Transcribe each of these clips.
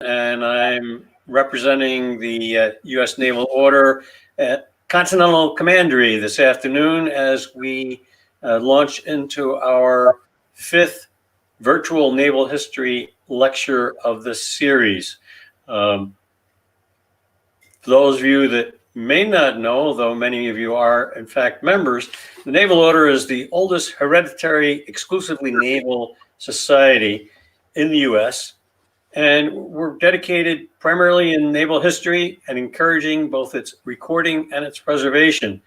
and I'm representing the U.S. Naval Order at Continental Commandery this afternoon as we launch into our fifth virtual naval history lecture of this series. Those of you that may not know, though many of you are in fact members, the Naval Order is the oldest hereditary exclusively naval society in the U.S., and we're dedicated primarily in naval history and encouraging both its recording and its preservation.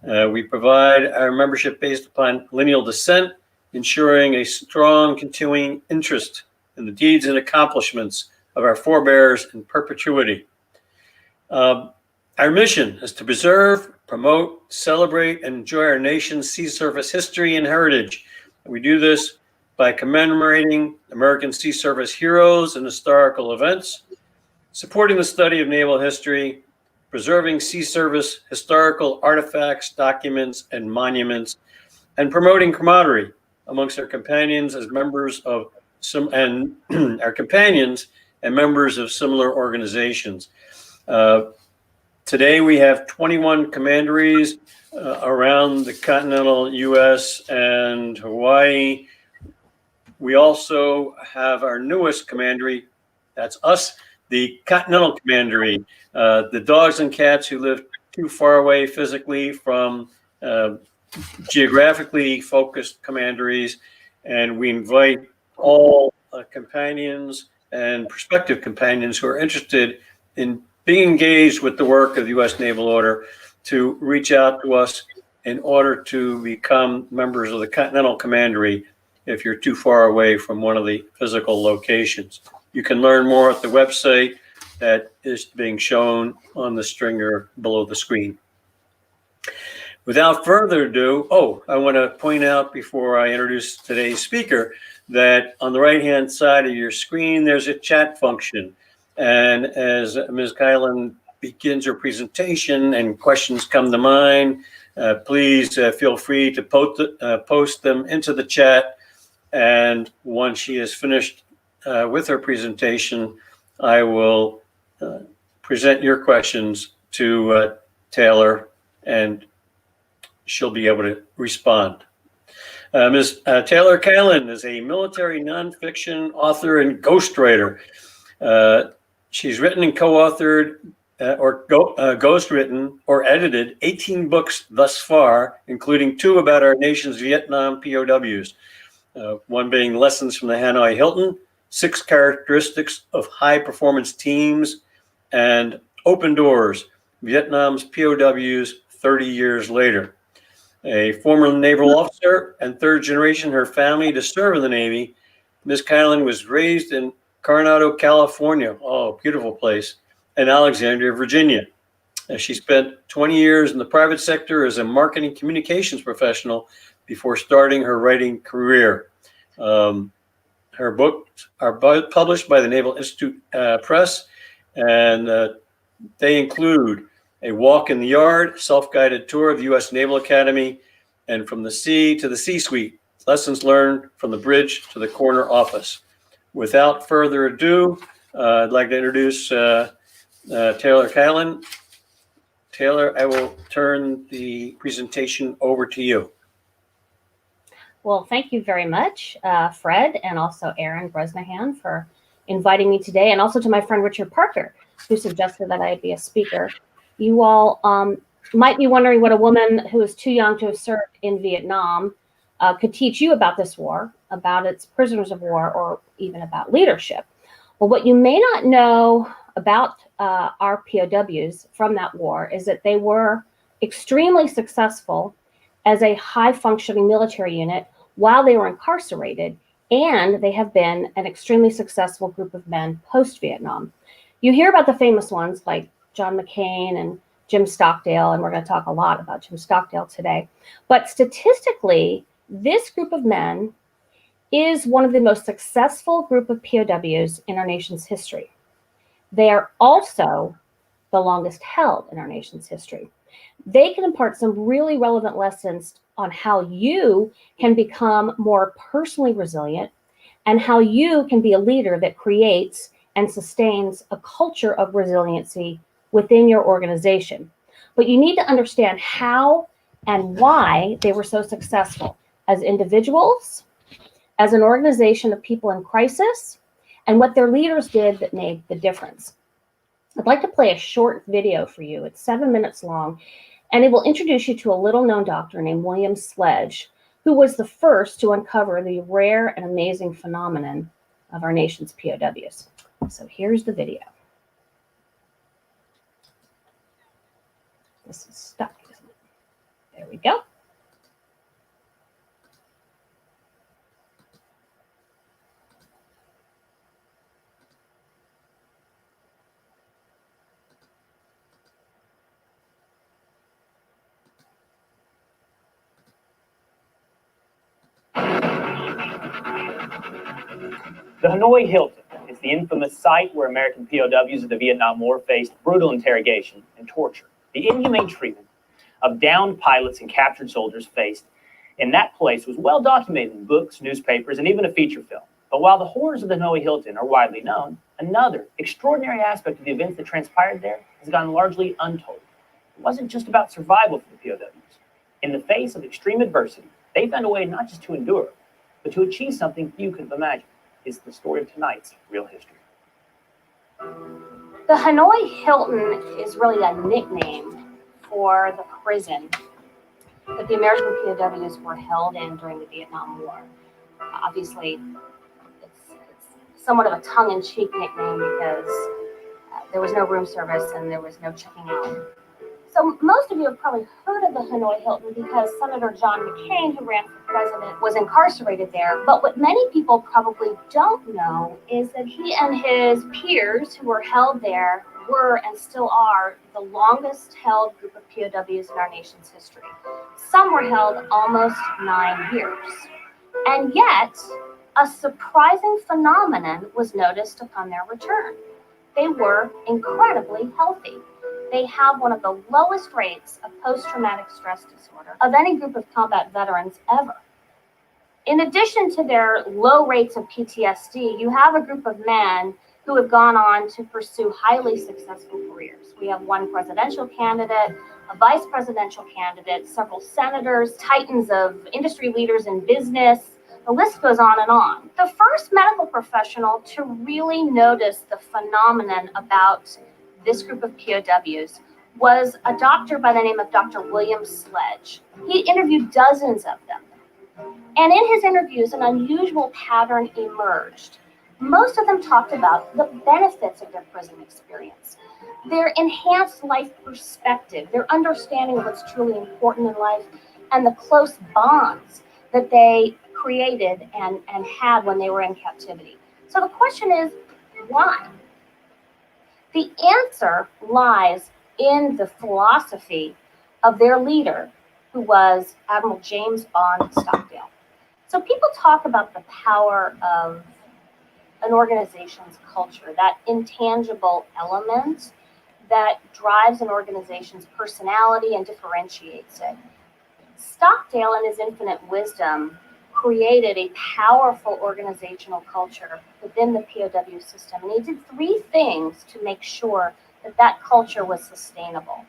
We provide our membership based upon lineal descent, ensuring a strong continuing interest in the deeds and accomplishments of our forebears in perpetuity. Our mission is to preserve, promote, celebrate, and enjoy our nation's sea surface history and heritage. We do this by commemorating American sea surface heroes and historical events, supporting the study of naval history, preserving sea service historical artifacts, documents, and monuments, and promoting camaraderie amongst our companions as members of our companions and members of similar organizations. Today we have 21 commanderies around the continental U.S. and Hawaii. We also have our newest commandery, that's us, the Continental Commandery, the dogs and cats who live too far away physically from geographically focused commanderies, and we invite all companions and prospective companions who are interested in being engaged with the work of the U.S. Naval Order to reach out to us in order to become members of the Continental Commandery if you're too far away from one of the physical locations. You can learn more at the website that is being shown on the stringer below the screen. Without further ado, I want to point out before I introduce today's speaker that on the right-hand side of your screen, there's a chat function. And as Ms. Kiland begins her presentation and questions come to mind, please feel free to post them into the chat. And once she is finished with her presentation, I will present your questions to Taylor, and she'll be able to respond. Ms. Taylor Kiland is a military nonfiction author and ghostwriter. She's written and co-authored or ghostwritten or edited 18 books thus far, including 2 about our nation's Vietnam POWs. One being Lessons from the Hanoi Hilton, 6 Characteristics of High Performance Teams, and Open Doors, Vietnam's POWs 30 years later. A former naval officer and third generation her family to serve in the Navy, Ms. Kiland was raised in Coronado, California, beautiful place, and Alexandria, Virginia. She spent 20 years in the private sector as a marketing communications professional before starting her writing career. Her books are published by the Naval Institute Press, and they include A Walk in the Yard, Self-Guided Tour of the U.S. Naval Academy, and From the Sea to the C-Suite, Lessons Learned from the Bridge to the Corner Office. Without further ado, I'd like to introduce Taylor Kiland. Taylor, I will turn the presentation over to you. Well, thank you very much, Fred, and also Aaron Bresnahan for inviting me today, and also to my friend Richard Parker, who suggested that I be a speaker. You all might be wondering what a woman who is too young to have served in Vietnam could teach you about this war, about its prisoners of war, or even about leadership. Well, what you may not know about our POWs from that war is that they were extremely successful as a high-functioning military unit while they were incarcerated, and they have been an extremely successful group of men post-Vietnam. You hear about the famous ones like John McCain and Jim Stockdale, and we're going to talk a lot about Jim Stockdale today. But statistically, this group of men is one of the most successful group of POWs in our nation's history. They are also the longest held in our nation's history. They can impart some really relevant lessons on how you can become more personally resilient and how you can be a leader that creates and sustains a culture of resiliency within your organization. But you need to understand how and why they were so successful as individuals, as an organization of people in crisis, and what their leaders did that made the difference. I'd like to play a short video for you. It's 7 minutes long, and it will introduce you to a little-known doctor named William Sledge, who was the first to uncover the rare and amazing phenomenon of our nation's POWs. So here's the video. This is stuck, isn't it? There we go. The Hanoi Hilton is the infamous site where American POWs of the Vietnam War faced brutal interrogation and torture. The inhumane treatment of downed pilots and captured soldiers faced in that place was well documented in books, newspapers, and even a feature film. But while the horrors of the Hanoi Hilton are widely known, another extraordinary aspect of the events that transpired there has gone largely untold. It wasn't just about survival for the POWs. In the face of extreme adversity, they found a way not just to endure, but to achieve something few could have imagined. Is the story of tonight's real history. The Hanoi Hilton is really a nickname for the prison that the American POWs were held in during the Vietnam War. Obviously, it's somewhat of a tongue-in-cheek nickname because there was no room service and there was no checking out. So most of you have probably heard of the Hanoi Hilton because Senator John McCain, who ran for president, was incarcerated there. But what many people probably don't know is that he and his peers who were held there were and still are the longest held group of POWs in our nation's history. Some were held almost 9 years. And yet, a surprising phenomenon was noticed upon their return. They were incredibly healthy. They have one of the lowest rates of post-traumatic stress disorder of any group of combat veterans ever. In addition to their low rates of PTSD, you have a group of men who have gone on to pursue highly successful careers. We have one presidential candidate, a vice presidential candidate, several senators, titans of industry leaders in business. The list goes on and on. The first medical professional to really notice the phenomenon about this group of POWs was a doctor by the name of Dr. William Sledge. He interviewed dozens of them. And in his interviews, an unusual pattern emerged. Most of them talked about the benefits of their prison experience, their enhanced life perspective, their understanding of what's truly important in life, and the close bonds that they created and had when they were in captivity. So the question is, why? The answer lies in the philosophy of their leader, who was Admiral James Bond Stockdale. So people talk about the power of an organization's culture, that intangible element that drives an organization's personality and differentiates it. Stockdale, in his infinite wisdom, created a powerful organizational culture within the POW system. And he did 3 things to make sure that that culture was sustainable.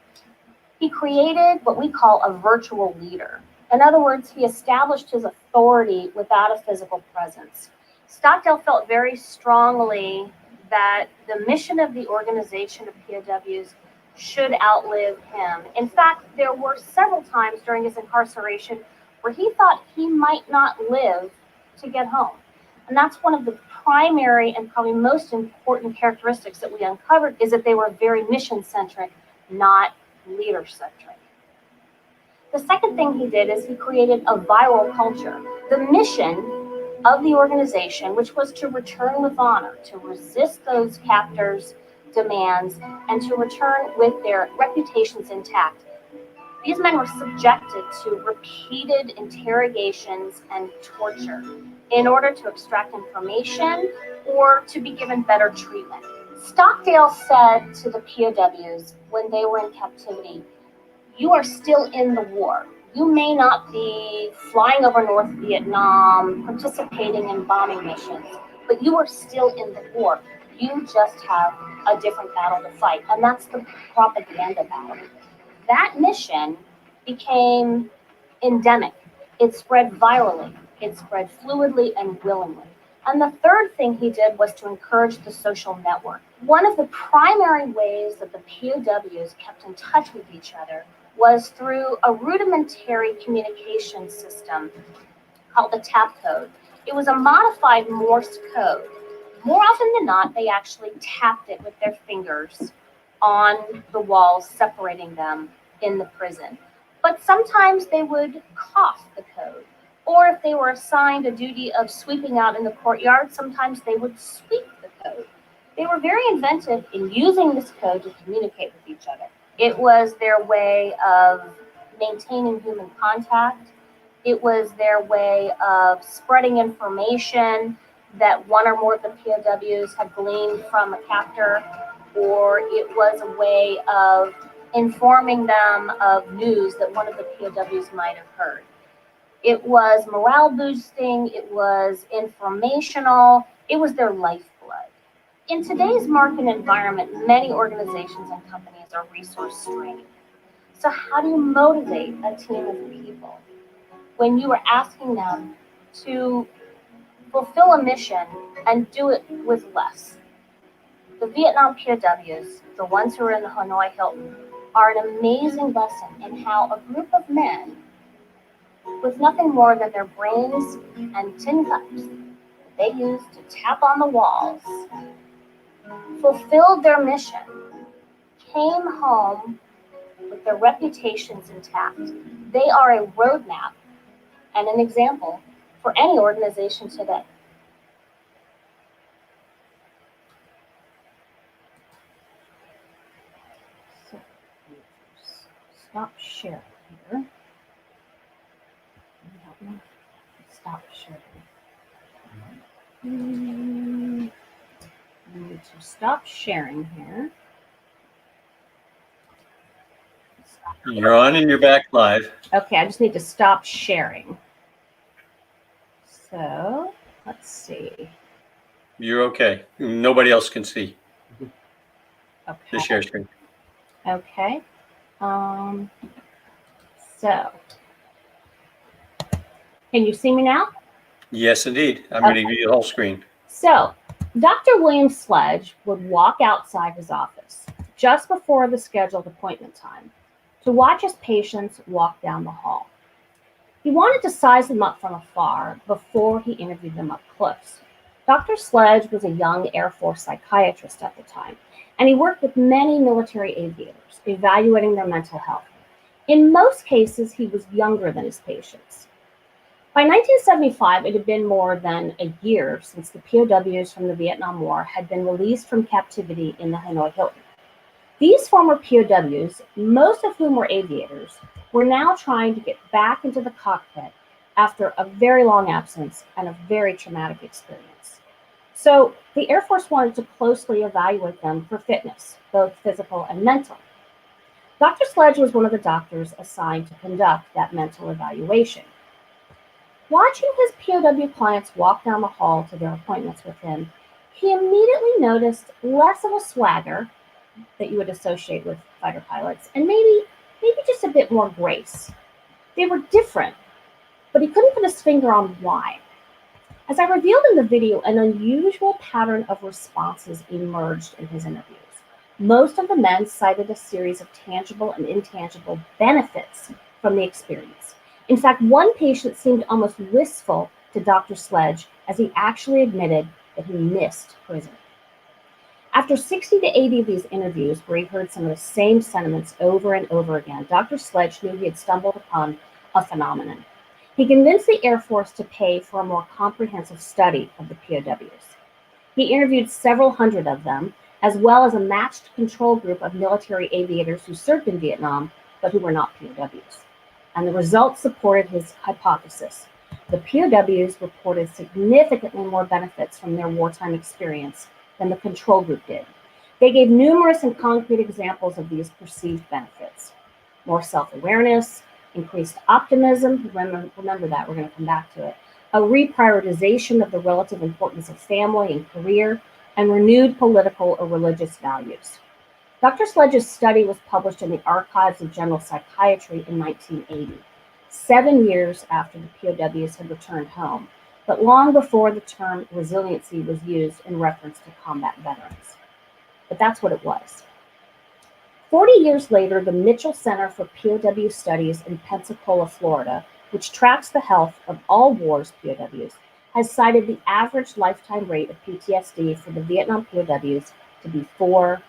He created what we call a virtual leader. In other words, he established his authority without a physical presence. Stockdale felt very strongly that the mission of the organization of POWs should outlive him. In fact, there were several times during his incarceration where he thought he might not live to get home. And that's one of the primary and probably most important characteristics that we uncovered, is that they were very mission-centric, not leader-centric. The second thing he did is he created a viral culture. The mission of the organization, which was to return with honor, to resist those captors' demands, and to return with their reputations intact. These men were subjected to repeated interrogations and torture in order to extract information or to be given better treatment. Stockdale said to the POWs when they were in captivity, "You are still in the war. You may not be flying over North Vietnam, participating in bombing missions, but you are still in the war. You just have a different battle to fight, and that's the propaganda battle. That mission became endemic. It spread virally, it spread fluidly and willingly. And the third thing he did was to encourage the social network. One of the primary ways that the POWs kept in touch with each other was through a rudimentary communication system called the tap code. It was a modified Morse code. More often than not, they actually tapped it with their fingers on the walls separating them in the prison. But sometimes they would cough the code. Or if they were assigned a duty of sweeping out in the courtyard, sometimes they would sweep the code. They were very inventive in using this code to communicate with each other. It was their way of maintaining human contact. It was their way of spreading information that one or more of the POWs had gleaned from a captor, or it was a way of informing them of news that one of the POWs might have heard. It was morale boosting, it was informational, it was their lifeblood. In today's market environment, many organizations and companies are resource strained. So how do you motivate a team of people when you are asking them to fulfill a mission and do it with less? The Vietnam POWs, the ones who are in the Hanoi Hilton, are an amazing lesson in how a group of men with nothing more than their brains and tin cups that they used to tap on the walls, fulfilled their mission, came home with their reputations intact. They are a roadmap and an example for any organization today. So, stop sharing here. Stop sharing. I need to stop sharing here. You're on and you're back live. Okay, I just need to stop sharing. So let's see. You're okay. Nobody else can see Okay. the share screen. Okay. So can you see me now? Yes, indeed. I'm going to give you the whole screen. So Dr. William Sledge would walk outside his office just before the scheduled appointment time to watch his patients walk down the hall. He wanted to size them up from afar before he interviewed them up close. Dr. Sledge was a young Air Force psychiatrist at the time, and he worked with many military aviators, evaluating their mental health. In most cases, he was younger than his patients. By 1975, it had been more than a year since the POWs from the Vietnam War had been released from captivity in the Hanoi Hilton. These former POWs, most of whom were aviators, were now trying to get back into the cockpit after a very long absence and a very traumatic experience. So the Air Force wanted to closely evaluate them for fitness, both physical and mental. Dr. Sledge was one of the doctors assigned to conduct that mental evaluation. Watching his POW clients walk down the hall to their appointments with him, he immediately noticed less of a swagger that you would associate with fighter pilots, and maybe just a bit more grace. They were different, but he couldn't put his finger on why. As I revealed in the video, an unusual pattern of responses emerged in his interviews. Most of the men cited a series of tangible and intangible benefits from the experience. In fact, one patient seemed almost wistful to Dr. Sledge as he actually admitted that he missed prison. After 60 to 80 of these interviews, where he heard some of the same sentiments over and over again, Dr. Sledge knew he had stumbled upon a phenomenon. He convinced the Air Force to pay for a more comprehensive study of the POWs. He interviewed several hundred of them, as well as a matched control group of military aviators who served in Vietnam, but who were not POWs. And the results supported his hypothesis. The POWs reported significantly more benefits from their wartime experience than the control group did. They gave numerous and concrete examples of these perceived benefits. More self-awareness, increased optimism, remember that, we're going to come back to it, a reprioritization of the relative importance of family and career, and renewed political or religious values. Dr. Sledge's study was published in the Archives of General Psychiatry in 1980, 7 years after the POWs had returned home, but long before the term resiliency was used in reference to combat veterans. But that's what it was. 40 years later, the Mitchell Center for POW Studies in Pensacola, Florida, which tracks the health of all wars POWs, has cited the average lifetime rate of PTSD for the Vietnam POWs to be 4%.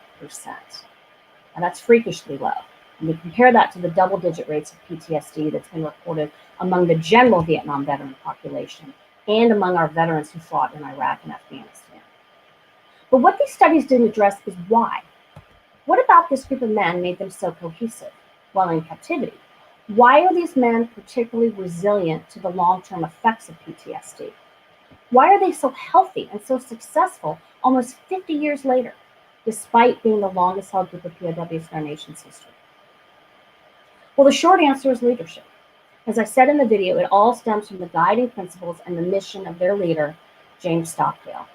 And that's freakishly low. And you compare that to the double-digit rates of PTSD that's been reported among the general Vietnam veteran population and among our veterans who fought in Iraq and Afghanistan. But what these studies didn't address is why. What about this group of men made them so cohesive while in captivity? Why are these men particularly resilient to the long-term effects of PTSD? Why are they so healthy and so successful almost 50 years later, despite being the longest held group of POWs in our nation's history? Well, the short answer is leadership. As I said in the video, it all stems from the guiding principles and the mission of their leader, James Stockdale.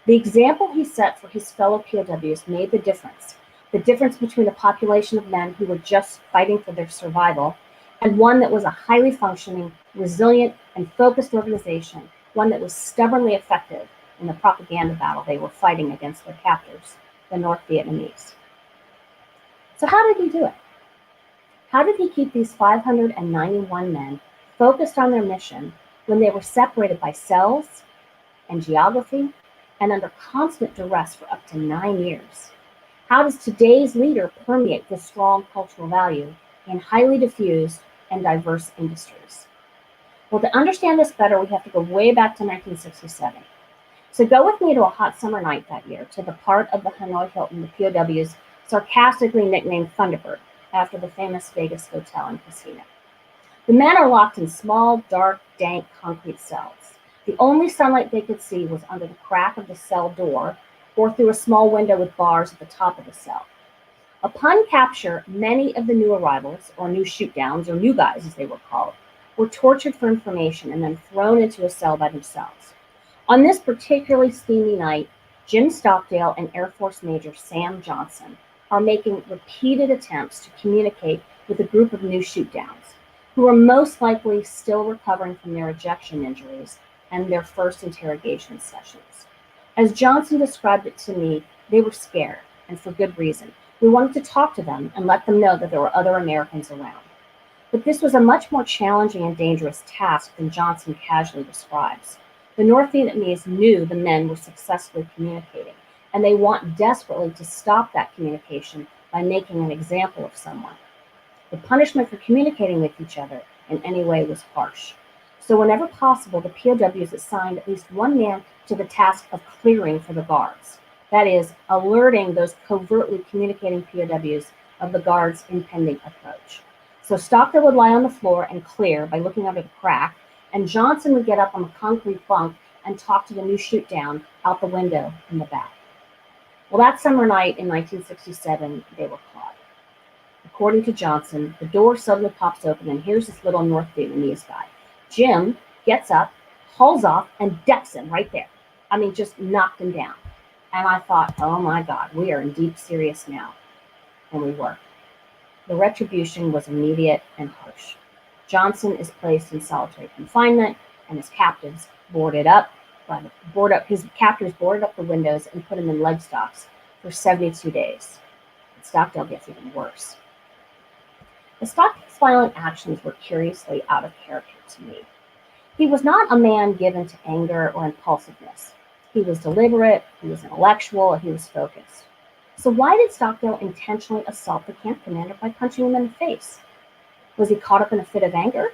The example he set for his fellow POWs made the difference between a population of men who were just fighting for their survival and one that was a highly functioning, resilient, and focused organization, one that was stubbornly effective in the propaganda battle they were fighting against their captors, the North Vietnamese. So how did he do it? How did he keep these 591 men focused on their mission when they were separated by cells and geography and under constant duress for up to 9 years? How does today's leader permeate this strong cultural value in highly diffused and diverse industries? Well, to understand this better, we have to go way back to 1967. So go with me to a hot summer night that year to the part of the Hanoi Hilton the POWs sarcastically nicknamed Thunderbird, after the famous Vegas hotel and casino. The men are locked in small, dark, dank concrete cells. The only sunlight they could see was under the crack of the cell door or through a small window with bars at the top of the cell. Upon capture, many of the new arrivals, or new shoot-downs, or new guys as they were called, were tortured for information and then thrown into a cell by themselves. On this particularly steamy night, Jim Stockdale and Air Force Major Sam Johnson are making repeated attempts to communicate with a group of new shoot-downs, who are most likely still recovering from their ejection injuries and their first interrogation sessions. As Johnson described it to me, they were scared, and for good reason. We wanted to talk to them and let them know that there were other Americans around. But this was a much more challenging and dangerous task than Johnson casually describes. The North Vietnamese knew the men were successfully communicating, and they want desperately to stop that communication by making an example of someone. The punishment for communicating with each other in any way was harsh. So whenever possible, the POWs assigned at least one man to the task of clearing for the guards. That is, alerting those covertly communicating POWs of the guards' impending approach. So Stockdale would lie on the floor and clear by looking under the crack, and Johnson would get up on the concrete bunk and talk to the new shoot-down out the window in the back. Well, that summer night in 1967, they were caught. According to Johnson, the door suddenly pops open, and here's this little North Vietnamese guy. Jim gets up, hauls off, and decks him right there. I mean, just knocked him down. And I thought, oh my God, we are in deep serious now. And we were. The retribution was immediate and harsh. Johnson is placed in solitary confinement, and his captors boarded up the windows and put him in leg stocks for 72 days. And Stockdale gets even worse. The Stockdale's violent actions were curiously out of character to me. He was not a man given to anger or impulsiveness. He was deliberate, he was intellectual, he was focused. So why did Stockdale intentionally assault the camp commander by punching him in the face? Was he caught up in a fit of anger?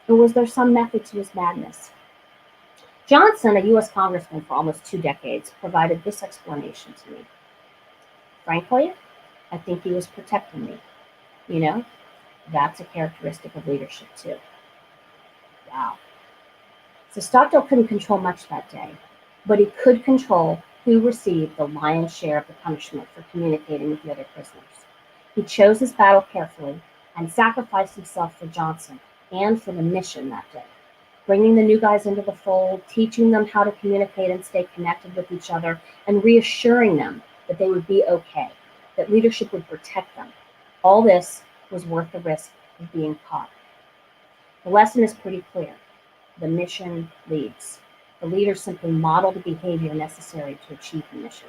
Or was there some method to his madness? Johnson, a U.S. congressman for almost 2 decades, provided this explanation to me. Frankly, I think he was protecting me. You know, that's a characteristic of leadership too. Wow. So Stockdale couldn't control much that day, but he could control who received the lion's share of the punishment for communicating with the other prisoners. He chose his battle carefully and sacrificed himself for Johnson and for the mission that day. bringing the new guys into the fold, teaching them how to communicate and stay connected with each other, and reassuring them that they would be okay, that leadership would protect them. All this was worth the risk of being caught. The lesson is pretty clear. The mission leads. The leaders simply model the behavior necessary to achieve the mission.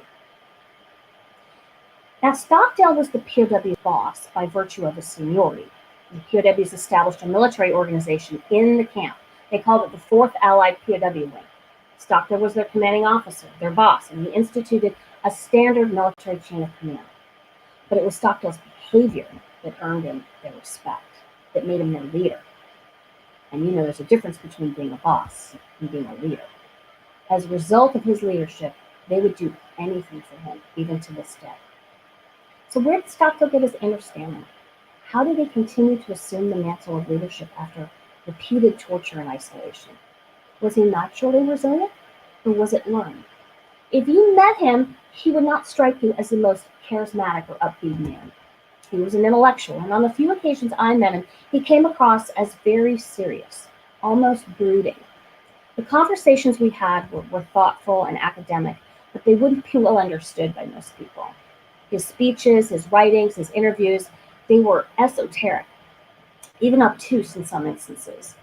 Now, Stockdale was the POW boss by virtue of his seniority. The POWs established a military organization in the camp. They called it the 4th Allied POW Wing. Stockdale was their commanding officer, their boss, and he instituted a standard military chain of command. But it was Stockdale's behavior that earned him their respect, that made him their leader. And you know there's a difference between being a boss and being a leader. As a result of his leadership, they would do anything for him, even to this day. So where did Stockdale get his inner stamina? How did he continue to assume the mantle of leadership after repeated torture and isolation? Was he naturally resilient, or was it learned? If you met him, he would not strike you as the most charismatic or upbeat man. He was an intellectual, and on the few occasions I met him, he came across as very serious, almost brooding. The conversations we had were thoughtful and academic, but they wouldn't be well understood by most people. His speeches, his writings, his interviews, they were esoteric, even obtuse in some instances.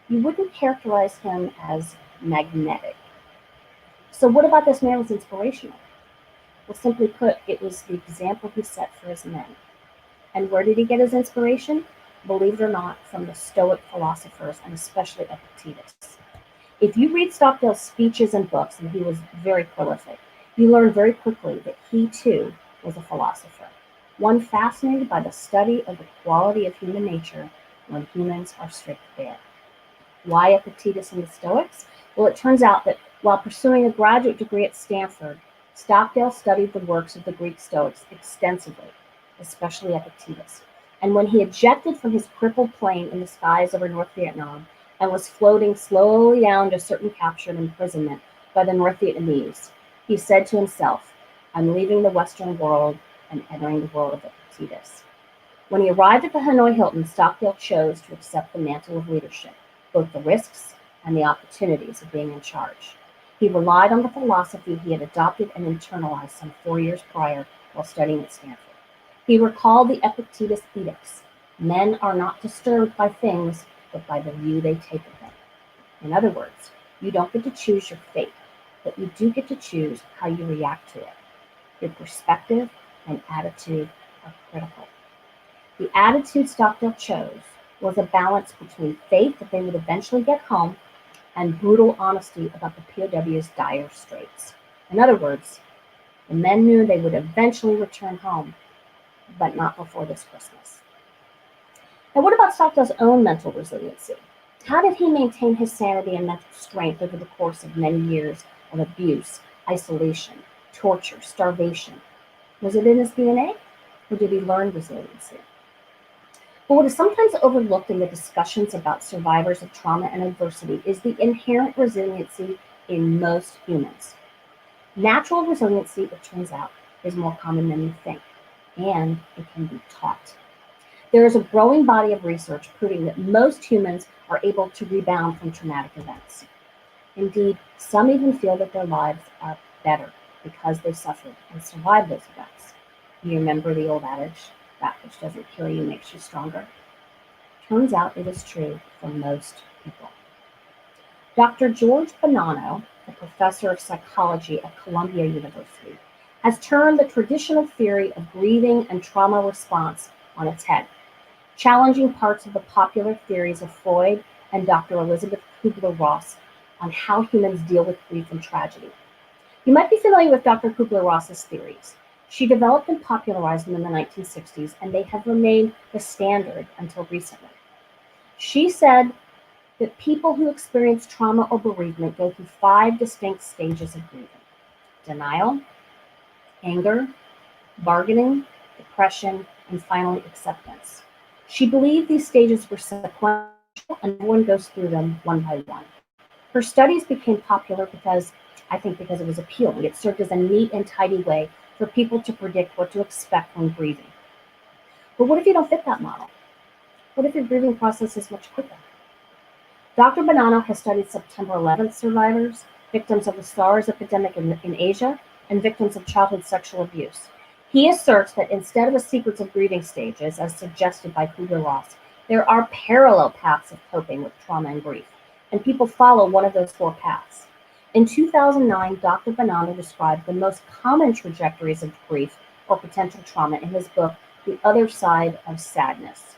You wouldn't characterize him as magnetic. So what about this man was inspirational? Well, simply put, it was the example he set for his men. And where did he get his inspiration? Believe it or not, from the Stoic philosophers, and especially Epictetus. If you read Stockdale's speeches and books, and he was very prolific, you learn very quickly that he too was a philosopher, one fascinated by the study of the quality of human nature when humans are stripped bare. Why Epictetus and the Stoics? Well, it turns out that while pursuing a graduate degree at Stanford, Stockdale studied the works of the Greek Stoics extensively, especially Epictetus. And when he ejected from his crippled plane in the skies over North Vietnam and was floating slowly down to certain capture and imprisonment by the North Vietnamese, he said to himself, "I'm leaving the Western world and entering the world of Epictetus." When he arrived at the Hanoi Hilton, Stockdale chose to accept the mantle of leadership, both the risks and the opportunities of being in charge. He relied on the philosophy he had adopted and internalized some 4 years prior while studying at Stanford. He recalled the Epictetus edicts. Men are not disturbed by things, but by the view they take of them. In other words, you don't get to choose your fate, but you do get to choose how you react to it. Your perspective and attitude are critical. The attitude Stockdale chose was a balance between faith that they would eventually get home and brutal honesty about the POW's dire straits. In other words, the men knew they would eventually return home, but not before this Christmas. Now, what about Stockdale's own mental resiliency? How did he maintain his sanity and mental strength over the course of many years of abuse, isolation, torture, starvation? Was it in his DNA, or did he learn resiliency? But what is sometimes overlooked in the discussions about survivors of trauma and adversity is the inherent resiliency in most humans. Natural resiliency, it turns out, is more common than you think, and it can be taught. There is a growing body of research proving that most humans are able to rebound from traumatic events. Indeed, some even feel that their lives are better because they suffered and survived those events. You remember the old adage, that which doesn't kill you makes you stronger? Turns out it is true for most people. Dr. George Bonanno, a professor of psychology at Columbia University, has turned the traditional theory of grieving and trauma response on its head, challenging parts of the popular theories of Freud and Dr. Elizabeth Kubler-Ross on how humans deal with grief and tragedy. You might be familiar with Dr. Kubler-Ross's theories. She developed and popularized them in the 1960s, and they have remained the standard until recently. She said that people who experience trauma or bereavement go through 5 distinct stages of grieving: denial, anger, bargaining, depression, and finally acceptance. She believed these stages were sequential and everyone goes through them one by one. Her studies became popular because it was appealing. It served as a neat and tidy way for people to predict what to expect when grieving. But what if you don't fit that model? What if your grieving process is much quicker? Dr. Bonanno has studied September 11th survivors, victims of the SARS epidemic in Asia, and victims of childhood sexual abuse. He asserts that instead of a sequence of grieving stages, as suggested by Kubler-Ross, there are parallel paths of coping with trauma and grief, and people follow one of those four paths. In 2009, Dr. Bonanno described the most common trajectories of grief or potential trauma in his book, The Other Side of Sadness.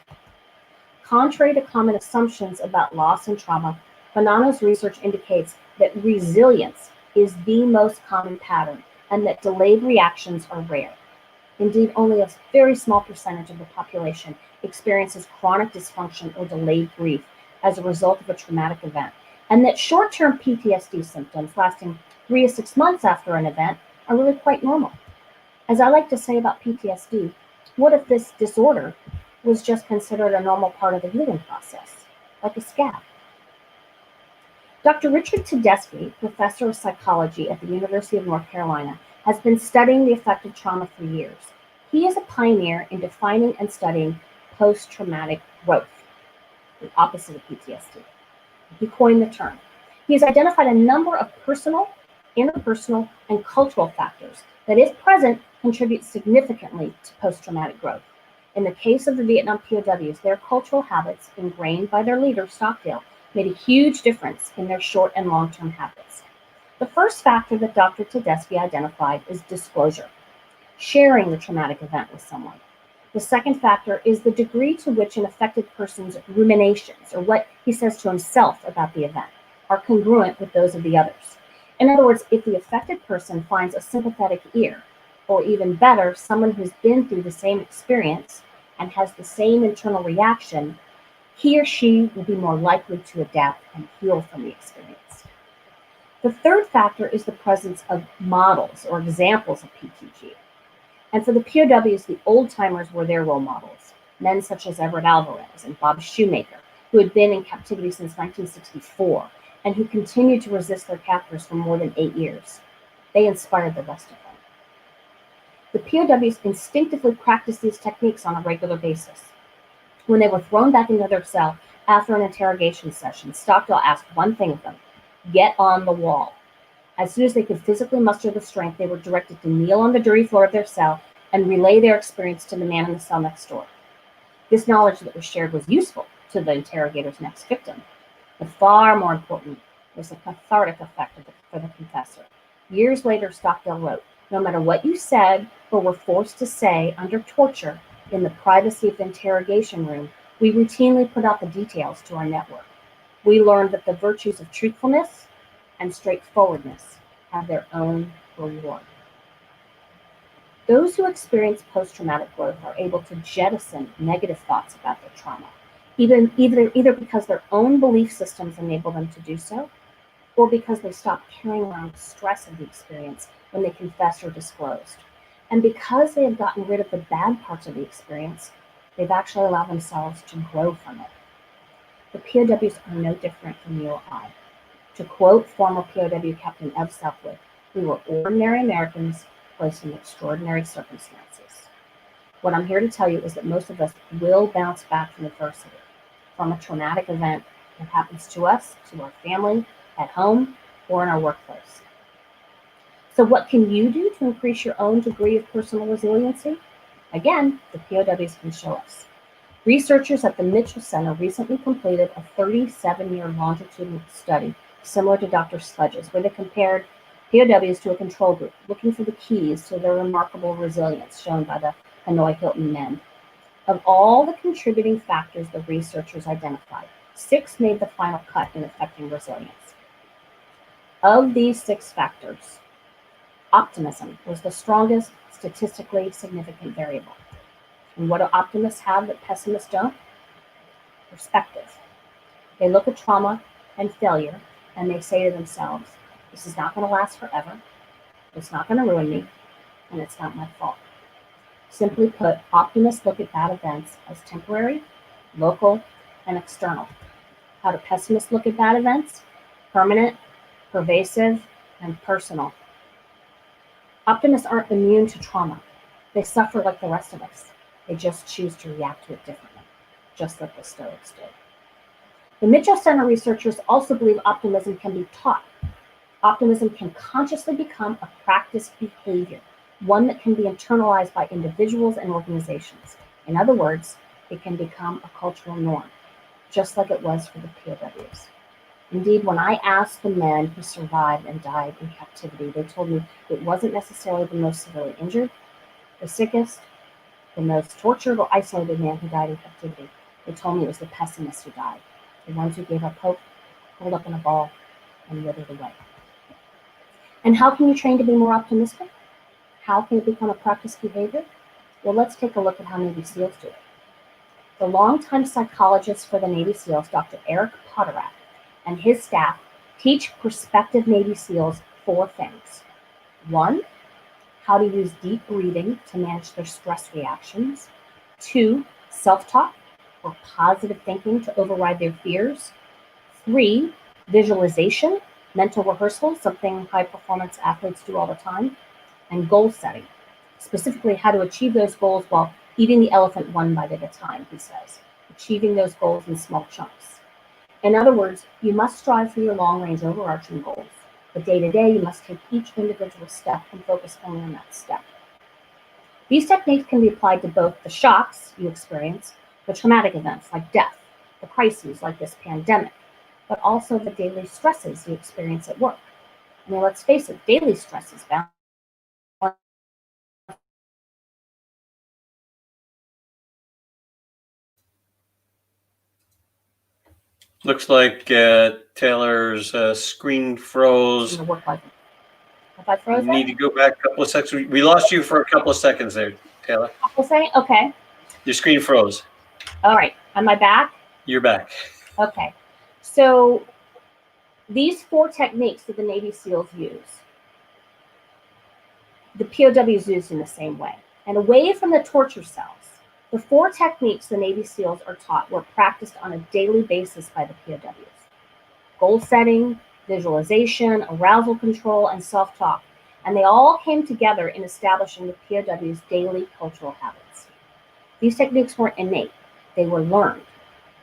Contrary to common assumptions about loss and trauma, Bonanno's research indicates that resilience is the most common pattern and that delayed reactions are rare. Indeed, only a very small percentage of the population experiences chronic dysfunction or delayed grief as a result of a traumatic event, and that short-term PTSD symptoms lasting 3 to 6 months after an event are really quite normal. As I like to say about PTSD, what if this disorder was just considered a normal part of the healing process, like a scab? Dr. Richard Tedeschi, professor of psychology at the University of North Carolina, has been studying the effect of trauma for years. He is a pioneer in defining and studying post-traumatic growth, the opposite of PTSD. He coined the term. He has identified a number of personal, interpersonal, and cultural factors that, if present, contribute significantly to post-traumatic growth. In the case of the Vietnam POWs, their cultural habits, ingrained by their leader, Stockdale, made a huge difference in their short and long-term habits. The first factor that Dr. Tedeschi identified is disclosure, sharing the traumatic event with someone. The second factor is the degree to which an affected person's ruminations, or what he says to himself about the event, are congruent with those of the others. In other words, if the affected person finds a sympathetic ear, or even better, someone who's been through the same experience and has the same internal reaction, he or she will be more likely to adapt and heal from the experience. The third factor is the presence of models or examples of PTG. And for the POWs, the old-timers were their role models, men such as Everett Alvarez and Bob Shoemaker, who had been in captivity since 1964 and who continued to resist their captors for more than 8 years. They inspired the rest of them. The POWs instinctively practiced these techniques on a regular basis. When they were thrown back into their cell after an interrogation session, Stockdale asked one thing of them: get on the wall. As soon as they could physically muster the strength, they were directed to kneel on the dirty floor of their cell and relay their experience to the man in the cell next door. This knowledge that was shared was useful to the interrogator's next victim, but far more important was the cathartic effect for the confessor. Years later, Stockdale wrote, "No matter what you said or were forced to say under torture in the privacy of the interrogation room, we routinely put out the details to our network. We learned that the virtues of truthfulness and straightforwardness have their own reward." Those who experience post-traumatic growth are able to jettison negative thoughts about their trauma, either because their own belief systems enable them to do so, or because they stop carrying around the stress of the experience when they confess or disclosed. And because they have gotten rid of the bad parts of the experience, they've actually allowed themselves to grow from it. The POWs are no different from you or I. To quote former POW Captain Ev Southwood, "We were ordinary Americans placed in extraordinary circumstances." What I'm here to tell you is that most of us will bounce back from adversity, from a traumatic event that happens to us, to our family, at home, or in our workplace. So what can you do to increase your own degree of personal resiliency? Again, the POWs can show us. Researchers at the Mitchell Center recently completed a 37-year longitudinal study similar to Dr. Sledge's, where they compared POWs to a control group, looking for the keys to their remarkable resilience shown by the Hanoi Hilton men. Of all the contributing factors the researchers identified, 6 made the final cut in affecting resilience. Of these 6 factors, optimism was the strongest statistically significant variable. And what do optimists have that pessimists don't? Perspective. They look at trauma and failure and they say to themselves, this is not going to last forever, it's not going to ruin me, and it's not my fault. Simply put, optimists look at bad events as temporary, local, and external. How do pessimists look at bad events? Permanent, pervasive, and personal. Optimists aren't immune to trauma. They suffer like the rest of us. They just choose to react to it differently, just like the Stoics did. The Mitchell Center researchers also believe optimism can be taught. Optimism can consciously become a practiced behavior, one that can be internalized by individuals and organizations. In other words, it can become a cultural norm, just like it was for the POWs. Indeed, when I asked the men who survived and died in captivity, they told me it wasn't necessarily the most severely injured, the sickest, the most tortured or isolated man who died in captivity. They told me it was the pessimists who died, the ones who gave up hope, curled up in a ball, and withered away. And how can you train to be more optimistic? How can it become a practiced behavior? Well, let's take a look at how Navy SEALs do it. The longtime psychologist for the Navy SEALs, Dr. Eric Potterack, and his staff teach prospective Navy SEALs 4 things. 1, how to use deep breathing to manage their stress reactions. 2, self-talk or positive thinking to override their fears. 3, visualization, mental rehearsal, something high-performance athletes do all the time. And goal setting, specifically how to achieve those goals while eating the elephant one bite at a time, he says, achieving those goals in small chunks. In other words, you must strive for your long-range overarching goals, but day-to-day you must take each individual step and focus only on that step. These techniques can be applied to both the shocks you experience, the traumatic events like death, the crises like this pandemic, but also the daily stresses you experience at work. I mean, let's face it, daily stress is bound. Looks like Taylor's screen froze. In the work life. Have I You frozen? need to go back a couple of seconds. We lost you for a couple of seconds there, Taylor. Okay. Your screen froze. All right. Am I back? You're back. Okay. So these 4 techniques that the Navy SEALs use, the POWs used in the same way. And away from the torture cells, the 4 techniques the Navy SEALs are taught were practiced on a daily basis by the POWs. Goal setting, visualization, arousal control, and self-talk. And they all came together in establishing the POWs' daily cultural habits. These techniques weren't innate, they were learned.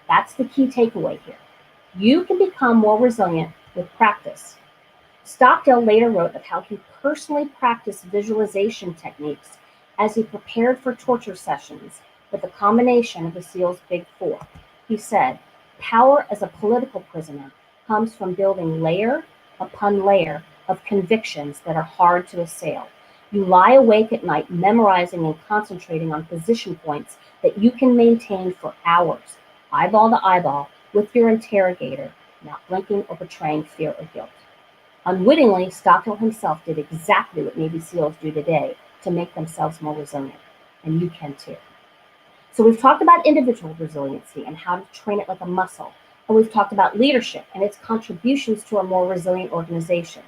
That's the key takeaway here. You can become more resilient with practice. Stockdale later wrote of how he personally practiced visualization techniques as he prepared for torture sessions with a combination of the SEALs' Big 4. He said, "Power as a political prisoner comes from building layer upon layer of convictions that are hard to assail. You lie awake at night memorizing and concentrating on position points that you can maintain for hours, eyeball to eyeball, with your interrogator, not blinking or betraying fear or guilt." Unwittingly, Stockdale himself did exactly what Navy SEALs do today to make themselves more resilient, and you can too. So we've talked about individual resiliency and how to train it like a muscle, and we've talked about leadership and its contributions to a more resilient organization.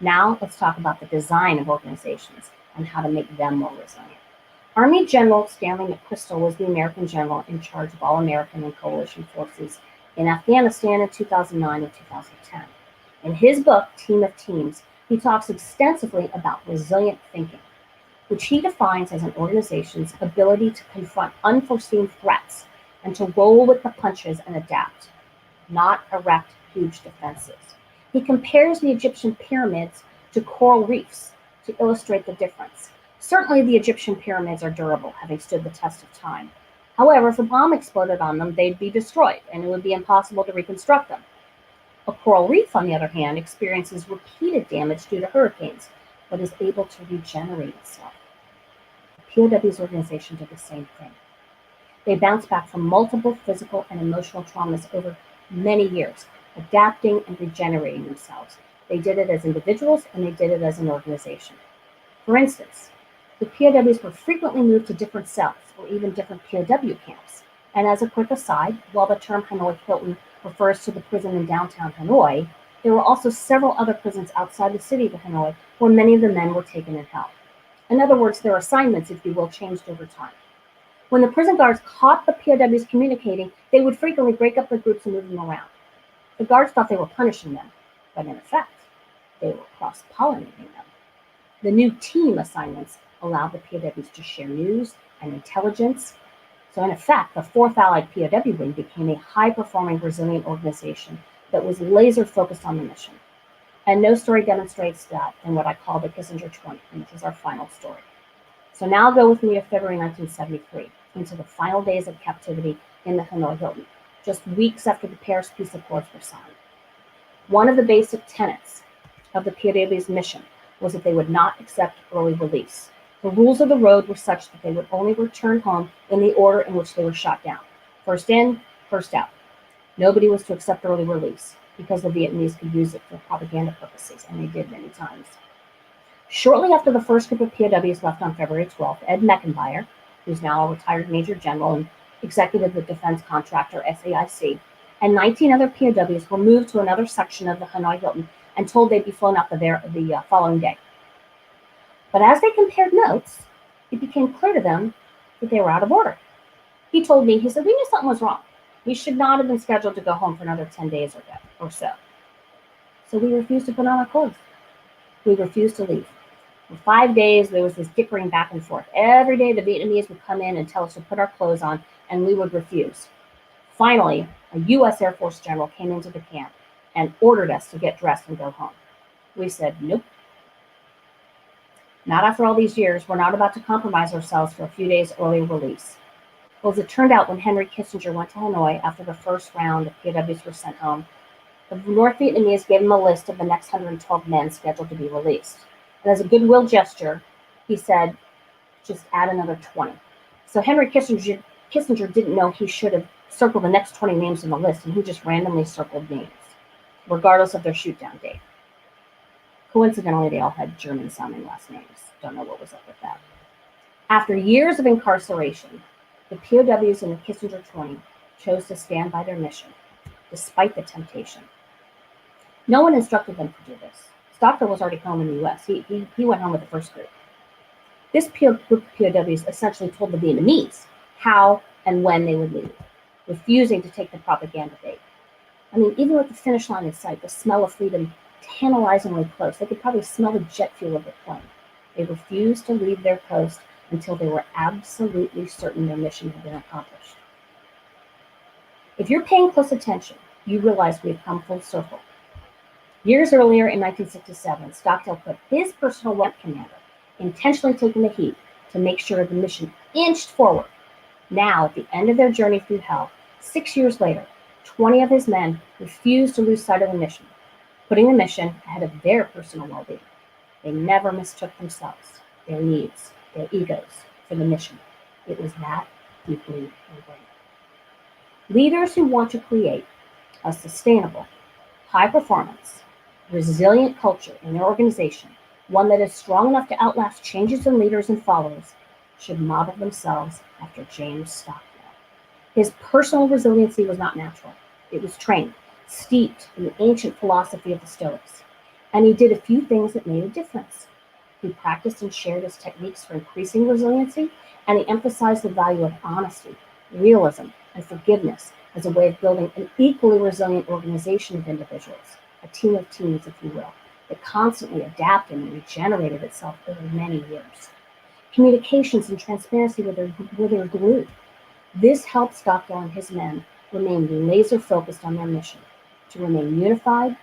Now let's talk about the design of organizations and how to make them more resilient. Army General Stanley McChrystal was the American general in charge of all American and coalition forces in Afghanistan in 2009 and 2010. In his book, Team of Teams, he talks extensively about resilient thinking, which he defines as an organization's ability to confront unforeseen threats and to roll with the punches and adapt, not erect huge defenses. He compares the Egyptian pyramids to coral reefs to illustrate the difference. Certainly the Egyptian pyramids are durable, having stood the test of time. However, if a bomb exploded on them, they'd be destroyed, and it would be impossible to reconstruct them. A coral reef, on the other hand, experiences repeated damage due to hurricanes, but is able to regenerate itself. The POW's organization did the same thing. They bounced back from multiple physical and emotional traumas over many years, adapting and regenerating themselves. They did it as individuals, and they did it as an organization. For instance, the POWs were frequently moved to different cells or even different POW camps. And as a quick aside, while the term Hanoi Hilton refers to the prison in downtown Hanoi, there were also several other prisons outside the city of Hanoi where many of the men were taken and held. In other words, their assignments, if you will, changed over time. When the prison guards caught the POWs communicating, they would frequently break up the groups and move them around. The guards thought they were punishing them, but in effect, they were cross-pollinating them. The new team assignments allowed the POWs to share news and intelligence So in effect, the 4th Allied POW Wing became a high-performing, resilient organization that was laser-focused on the mission. And no story demonstrates that in what I call the Kissinger 20, which is our final story. So now go with me to February 1973, into the final days of captivity in the Hanoi Hilton, just weeks after the Paris Peace Accords were signed. One of the basic tenets of the POW's mission was that they would not accept early release. The rules of the road were such that they would only return home in the order in which they were shot down. First in, first out. Nobody was to accept early release because the Vietnamese could use it for propaganda purposes, and they did many times. Shortly after the first group of POWs left on February 12th, Ed Meckenbauer, who's now a retired Major General and executive of defense contractor SAIC, and 19 other POWs were moved to another section of the Hanoi Hilton and told they'd be flown out the following day. But as they compared notes, it became clear to them that they were out of order. He told me, he said, we knew something was wrong. We should not have been scheduled to go home for another 10 days or so. So we refused to put on our clothes. We refused to leave. For 5 days, there was this dickering back and forth. Every day, the Vietnamese would come in and tell us to put our clothes on, and we would refuse. Finally, a U.S. Air Force general came into the camp and ordered us to get dressed and go home. We said, nope. Not after all these years. We're not about to compromise ourselves for a few days earlier release. Well, as it turned out, when Henry Kissinger went to Hanoi after the first round of POWs were sent home, the North Vietnamese gave him a list of the next 112 men scheduled to be released. And as a goodwill gesture, he said, just add another 20. So Henry Kissinger didn't know he should have circled the next 20 names on the list, and he just randomly circled names, regardless of their shoot-down date. Coincidentally, they all had German-sounding last names. Don't know what was up with that. After years of incarceration, the POWs in the Kissinger 20 chose to stand by their mission, despite the temptation. No one instructed them to do this. Stockdale was already home in the U.S. He went home with the first group. This group of POWs essentially told the Vietnamese how and when they would leave, refusing to take the propaganda bait. I mean, even with the finish line in sight, the smell of freedom tantalizingly close, they could probably smell the jet fuel of the plane. They refused to leave their post until they were absolutely certain their mission had been accomplished. If you're paying close attention, you realize we've come full circle. Years earlier, in 1967, Stockdale put his personal weapon commander, intentionally taking the heat to make sure the mission inched forward. Now, at the end of their journey through hell, 6 years later, 20 of his men refused to lose sight of the mission, putting the mission ahead of their personal well-being. They never mistook themselves, their needs, their egos for the mission. It was that deeply ingrained. Leaders who want to create a sustainable, high-performance, resilient culture in their organization, one that is strong enough to outlast changes in leaders and followers, should model themselves after James Stockdale. His personal resiliency was not natural. It was trained, steeped in the ancient philosophy of the Stoics. And he did a few things that made a difference. He practiced and shared his techniques for increasing resiliency, and he emphasized the value of honesty, realism, and forgiveness as a way of building an equally resilient organization of individuals, a team of teams, if you will, that constantly adapted and regenerated itself over many years. Communications and transparency were their glue. This helped Stockdale and his men remain laser-focused on their mission, to remain unified,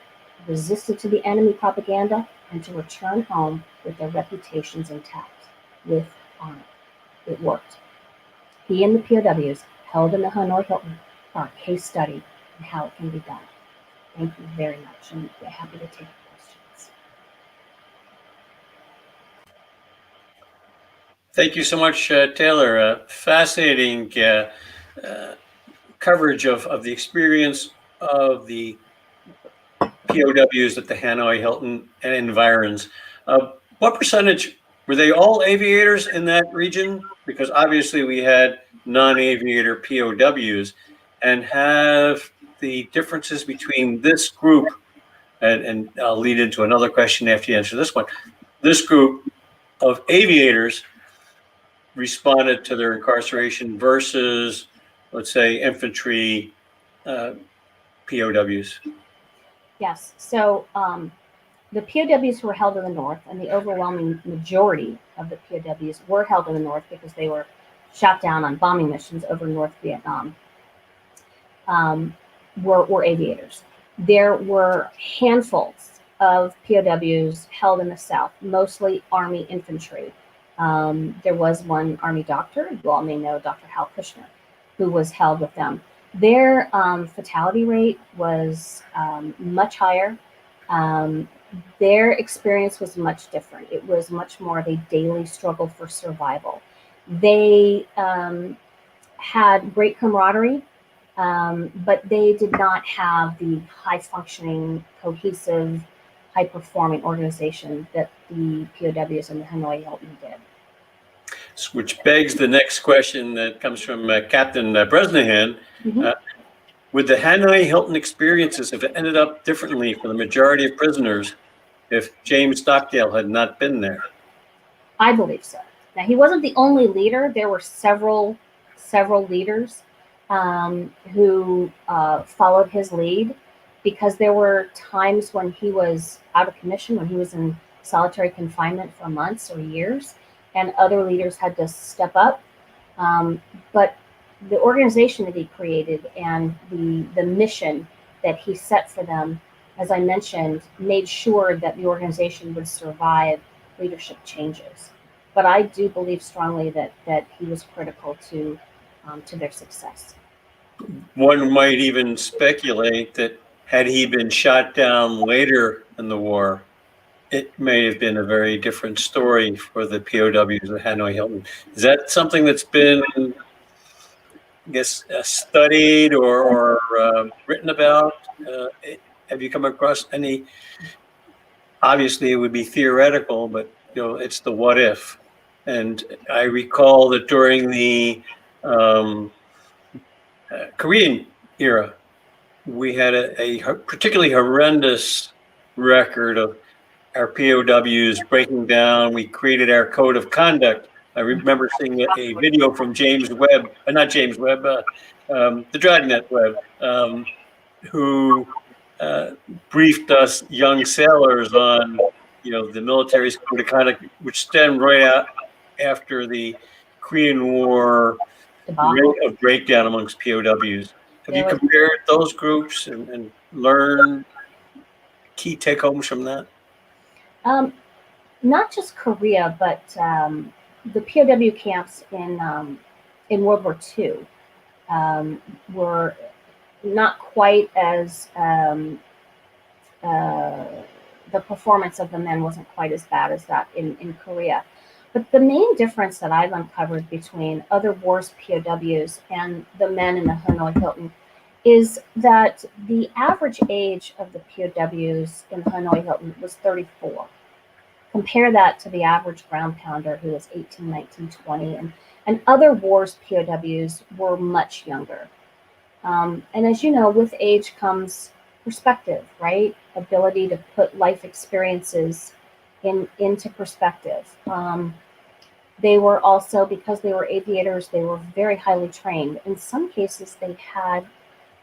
resistant to the enemy propaganda, and to return home with their reputations intact, with honor. It worked. He and the POWs held in the Hanoi Hilton are a case study in how it can be done. Thank you very much, and we're happy to take questions. Thank you so much, Taylor. Fascinating coverage of the experience of the POWs at the Hanoi Hilton and environs. What percentage, were they all aviators in that region? Because obviously we had non-aviator POWs, and have the differences between this group, and I'll lead into another question after you answer this one, this group of aviators responded to their incarceration versus, let's say, infantry POWs? Yes, so the POWs were held in the north, and the overwhelming majority of the POWs were held in the north because they were shot down on bombing missions over North Vietnam were aviators. There were handfuls of POWs held in the South, mostly Army infantry. There was one Army doctor, you all may know Dr. Hal Kushner, who was held with them. Their fatality rate was much higher. Their experience was much different. It was much more of a daily struggle for survival. They had great camaraderie, but they did not have the high-functioning, cohesive, high-performing organization that the POWs in the Hanoi Hilton did. Which begs the next question that comes from Captain Bresnahan. Would the Hanoi Hilton experiences have ended up differently for the majority of prisoners if James Stockdale had not been there? I believe so. Now, he wasn't the only leader. There were several leaders who followed his lead, because there were times when he was out of commission, when he was in solitary confinement for months or years, and other leaders had to step up. But the organization that he created and the mission that he set for them, as I mentioned, made sure that the organization would survive leadership changes. But I do believe strongly that he was critical to their success. One might even speculate that had he been shot down later in the war, it may have been a very different story for the POWs of Hanoi Hilton. Is that something that's been, I guess, studied or written about? Have you come across any? Obviously, it would be theoretical, but it's the what if. And I recall that during the Korean era, we had a particularly horrendous record of our POWs breaking down. We created our code of conduct. I remember seeing a video from James Webb, not James Webb, the Dragnet Webb, who briefed us young sailors on, the military's code of conduct, which stemmed right out after the Korean War rate of breakdown amongst POWs. Have you compared those groups and learned key take-homes from that? Not just Korea, but the POW camps in World War II were not quite as the performance of the men wasn't quite as bad as that in Korea. But the main difference that I've uncovered between other wars POWs and the men in the Hanoi Hilton is that the average age of the POWs in Hanoi Hilton was 34. Compare that to the average ground pounder, who was 18, 19, 20. And other wars POWs were much younger. And as you know, with age comes perspective, right? Ability to put life experiences into perspective. They were also, because they were aviators, they were very highly trained. In some cases, they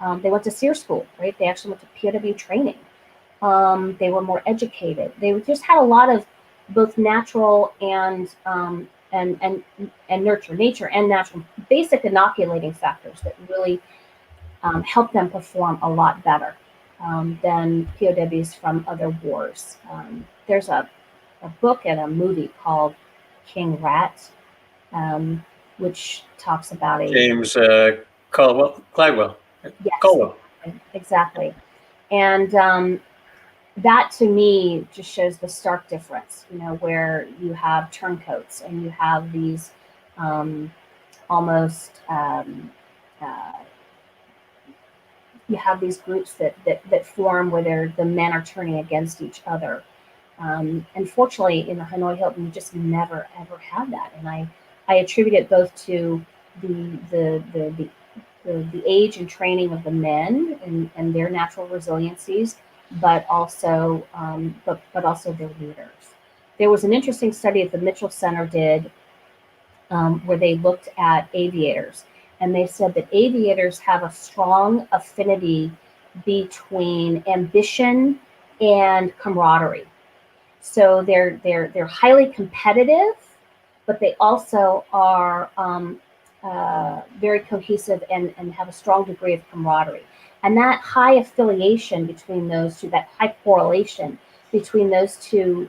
went to SEER school, right? They actually went to POW training. They were more educated. They just had a lot of both natural and nurture, nature and natural, basic inoculating factors that really helped them perform a lot better than POWs from other wars. There's a book and a movie called King Rat, which talks about James Caldwell. Yes, Caldwell. Exactly. And that to me just shows the stark difference, where you have turncoats and you have these almost you have these groups that form where the men are turning against each other. Unfortunately, in the Hanoi Hilton, you just never ever had that, and I attribute it both to the age and training of the men and their natural resiliencies, but also their leaders. There was an interesting study that the Mitchell Center did where they looked at aviators, and they said that aviators have a strong affinity between ambition and camaraderie. So they're highly competitive, but they also are very cohesive and have a strong degree of camaraderie. And that high affiliation between those two, that high correlation between those two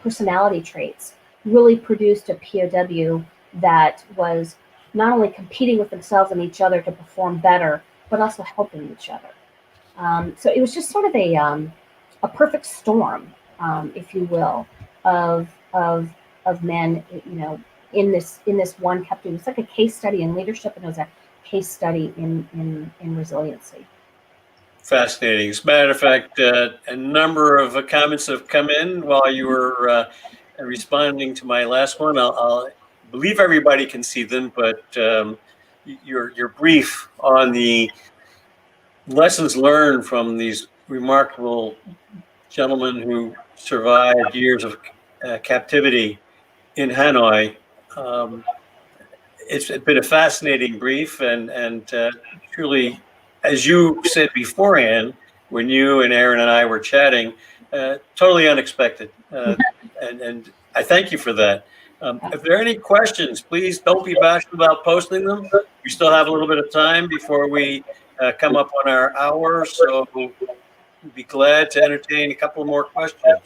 personality traits, really produced a POW that was not only competing with themselves and each other to perform better, but also helping each other. So it was just sort of a perfect storm, if you will, of men, in this one captive. It's like a case study in leadership, and it was a case study in resiliency. Fascinating. As a matter of fact, a number of comments have come in while you were responding to my last one. I'll believe everybody can see them, but your brief on the lessons learned from these remarkable gentlemen who survived years of captivity in Hanoi. It's been a fascinating brief, and truly, as you said beforehand, when you and Aaron and I were chatting, totally unexpected. And I thank you for that. If there are any questions, please don't be bashful about posting them. We still have a little bit of time before we come up on our hour, so we'd be glad to entertain a couple more questions.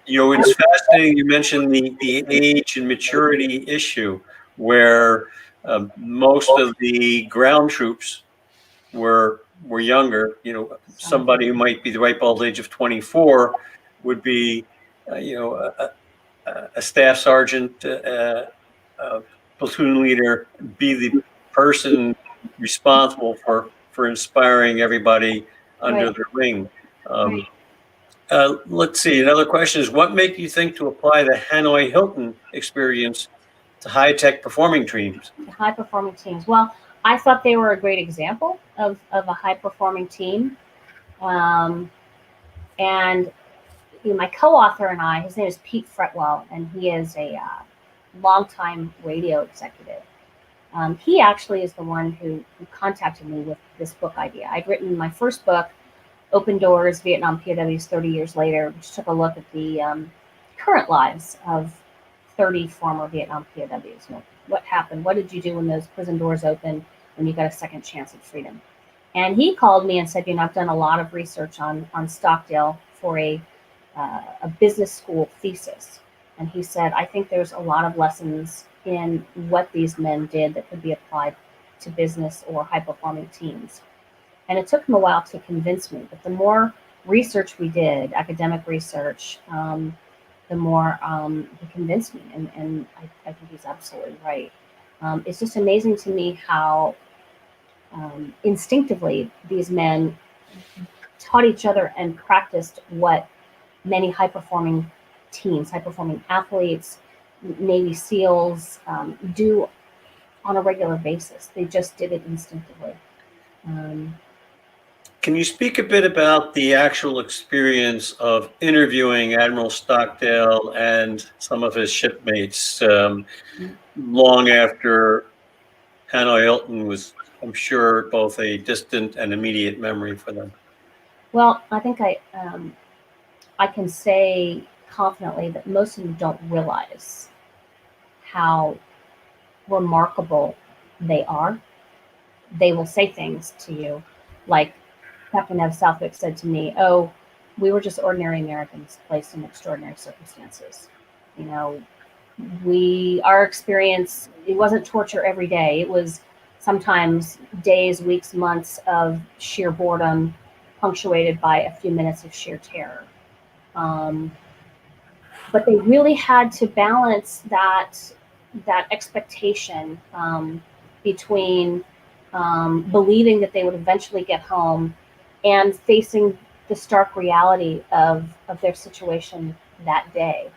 It's fascinating. You mentioned the age and maturity issue, where most of the ground troops were younger. Somebody who might be the ripe old age of 24 would be, a staff sergeant, a platoon leader, be the person responsible for inspiring everybody under their wing. Let's see. Another question is, what made you think to apply the Hanoi Hilton experience to high-tech performing teams? High-performing teams. Well, I thought they were a great example of a high-performing team. And my co-author and I, his name is Pete Fretwell, and he is a longtime radio executive. He actually is the one who contacted me with this book idea. I'd written my first book, Open Doors, Vietnam POWs 30 Years Later, which took a look at the current lives of 30 former Vietnam POWs. What happened? What did you do when those prison doors opened, when you got a second chance at freedom? And he called me and said, I've done a lot of research on Stockdale for a business school thesis. And he said, I think there's a lot of lessons in what these men did that could be applied to business or high-performing teams. And it took him a while to convince me, but the more research we did, academic research, the more he convinced me, and I think he's absolutely right. It's just amazing to me how instinctively these men taught each other and practiced what many high-performing teams, high-performing athletes, Navy SEALs do on a regular basis. They just did it instinctively. Can you speak a bit about the actual experience of interviewing Admiral Stockdale and some of his shipmates long after Hanoi Hilton was, I'm sure, both a distant and immediate memory for them? Well, I think I can say confidently that most of them don't realize how remarkable they are. They will say things to you like Captain Ev Southwick said to me, "Oh, we were just ordinary Americans placed in extraordinary circumstances. Our experience, it wasn't torture every day. It was sometimes days, weeks, months of sheer boredom, punctuated by a few minutes of sheer terror." But they really had to balance that expectation between believing that they would eventually get home and facing the stark reality of their situation that day.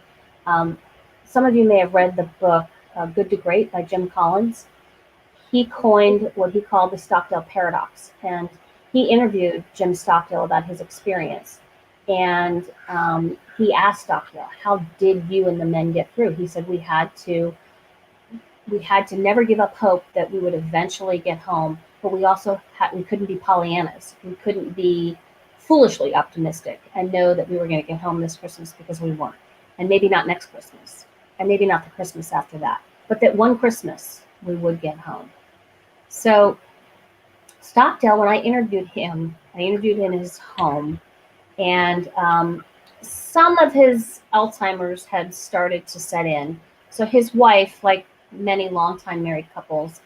Some of you may have read the book Good to Great by Jim Collins. He coined what he called the Stockdale paradox, and he interviewed Jim Stockdale about his experience. And he asked Stockdale, "How did you and the men get through?" He said, we had to never give up hope that we would eventually get home, but we also we couldn't be Pollyannas. We couldn't be foolishly optimistic and know that we were going to get home this Christmas, because we weren't, and maybe not next Christmas. and maybe not the Christmas after that, but that one Christmas we would get home. So Stockdale, when I interviewed him in his home, and some of his Alzheimer's had started to set in. So his wife, like many longtime married couples,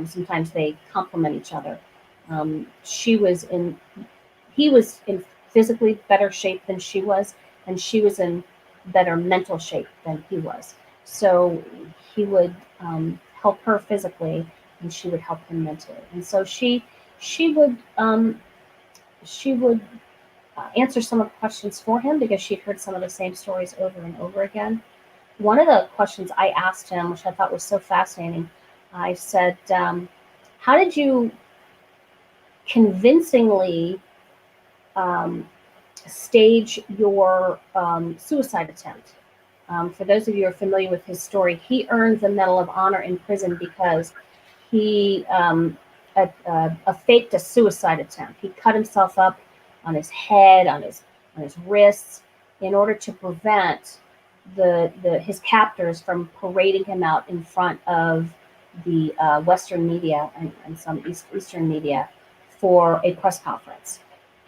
sometimes they complement each other. He was in physically better shape than she was, and she was in better mental shape than he was. So he would help her physically, and she would help him mentally. And so she would answer some of the questions for him because she'd heard some of the same stories over and over again. One of the questions I asked him, which I thought was so fascinating, I said, how did you convincingly stage your suicide attempt? For those of you who are familiar with his story, he earned the Medal of Honor in prison because he faked a suicide attempt. He cut himself up on his head, on his wrists, in order to prevent his captors from parading him out in front of the Western media and some Eastern media for a press conference.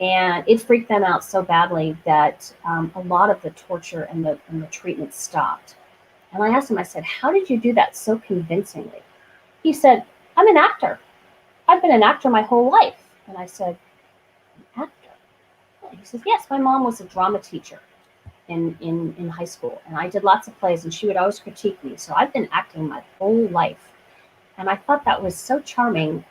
And it freaked them out so badly that a lot of the torture and the treatment stopped. And I asked him, I said, how did you do that so convincingly? He said, I'm an actor. I've been an actor my whole life. And I said, an actor? He says, yes, my mom was a drama teacher in high school. And I did lots of plays, and she would always critique me. So I've been acting my whole life. And I thought that was so charming.